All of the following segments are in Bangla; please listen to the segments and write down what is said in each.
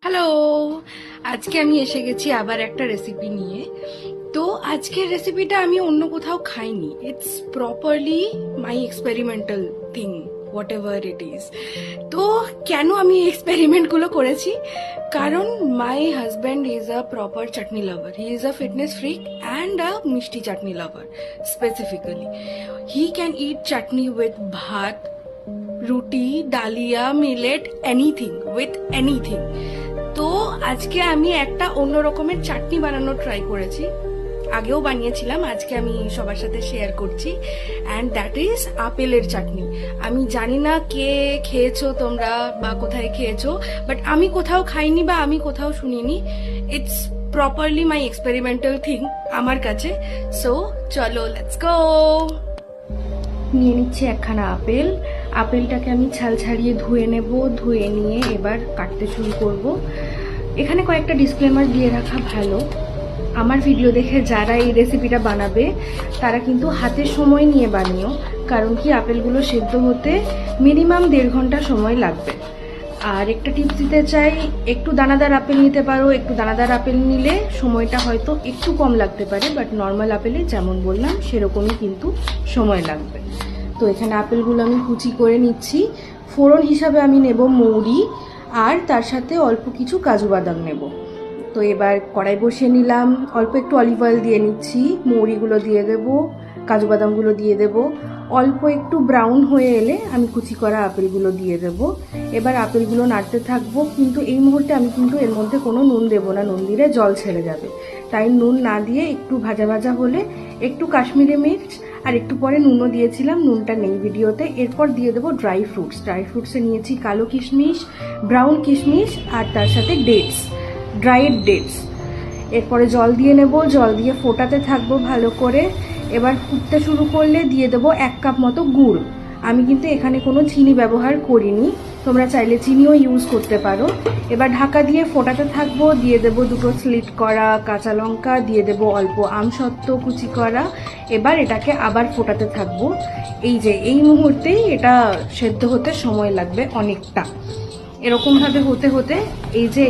হ্যালো, আজকে আমি এসে গেছি আবার একটা রেসিপি নিয়ে। তো আজকের রেসিপিটা আমি অন্য কোথাও খাইনি। It's properly my experimental thing, whatever it is. তো কেন আমি এই এক্সপেরিমেন্টগুলো করেছি? কারণ my husband is a proper chutney lover. He is a fitness freak and a mishti chutney lover specifically. He can eat chutney with bhaat, roti, dalia, millet, anything, with anything. তো আজকে আমি একটা অন্য রকমের চাটনি বানানোর ট্রাই করেছি। আগেও বানিয়েছিলাম, আজকে আমি সবার সাথে শেয়ার করছি। অ্যান্ড দ্যাট ইজ আপেলের চাটনি। আমি জানি না কে খেয়েছো তোমরা বা কোথায় খেয়েছো, বাট আমি কোথাও খাইনি বা আমি কোথাও শুনিনি। It's properly my experimental thing আমার কাছে। সো চলো, লেটস গো। নিয়ে নিচ্ছি একখানা আপেল। আপেলটাকে আমি ছাল ছাড়িয়ে ধুয়ে নেব। ধুয়ে নিয়ে এবার কাটতে শুরু করব। এখানে কয়েকটা ডিসক্লেমার দিয়ে রাখা ভালো। আমার ভিডিও দেখে যারা এই রেসিপিটা বানাবে তারা কিন্তু হাতে সময় নিয়ে বানিও, কারণ কি আপেলগুলো সেদ্ধ হতে মিনিমাম 1.5 ঘন্টা সময় লাগবে। আর একটা টিপস দিতে চাই, একটু দানাদার আপেল নিতে পারো। একটু দানাদার আপেল নিলে সময়টা হয়তো একটু কম লাগতে পারে, বাট নর্মাল আপেলে যেমন বললাম সেরকমই কিন্তু সময় লাগবে। তো এখানে আপেলগুলো আমি কুচি করে নিচ্ছি। ফোড়ন হিসাবে আমি নেব মৌরি, আর তার সাথে অল্প কিছু কাজু বাদাম নেব। তো এবার কড়াই বসিয়ে নিলাম, অল্প একটু অলিভ অয়েল দিয়ে নিচ্ছি। মৌরিগুলো দিয়ে দেব, কাজু বাদামগুলো দিয়ে দেব। অল্প একটু ব্রাউন হয়ে এলে আমি কুচি করা আপেলগুলো দিয়ে দেব। এবার আপেলগুলো নাড়তে থাকবো, কিন্তু এই মুহূর্তে আমি কিন্তু এর মধ্যে কোনো নুন দেবো না, নুন দিলে জল ছেড়ে যাবে। তাই নুন না দিয়ে একটু ভাজা ভাজা হলে একটু কাশ্মীরি মির্চ, আর একটু পরে নুনও দিয়েছিলাম, নুনটা নেই ভিডিওতে। এরপর দিয়ে দেবো ড্রাই ফ্রুটস। ড্রাই ফ্রুটসে নিয়েছি কালো কিশমিশ, ব্রাউন কিশমিশ, আর তার সাথে ডেটস, ড্রাইড ডেটস। এরপরে জল দিয়ে নেব, জল দিয়ে ফোটাতে থাকবো ভালো করে। এবার ফুটতে শুরু করলে দিয়ে দেবো 1 কাপ মতো গুড়। আমি কিন্তু এখানে কোনো চিনি ব্যবহার করিনি, তোমরা চাইলে চিনিও ইউজ করতে পারো। এবার ঢাকা দিয়ে ফোটাতে থাকবো। দিয়ে দেবো 2টো স্লিট করা কাঁচা লঙ্কা, দিয়ে দেবো অল্প আমসত্ত্ব কুচি করা। এবার এটাকে আবার ফোটাতে থাকবো। এই মুহূর্তেই এটা সেদ্ধ হতে সময় লাগবে অনেকটা। এরকমভাবে হতে হতে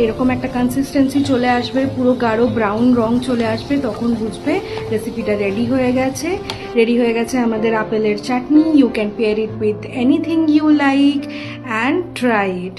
এরকম একটা কনসিস্টেন্সি চলে আসবে, পুরো গাঢ় ব্রাউন রং চলে আসবে, তখন বুঝবে রেসিপিটা রেডি হয়ে গেছে। রেডি হয়ে গেছে আমাদের আপেলের চাটনি। You can pair it with anything you like and try it.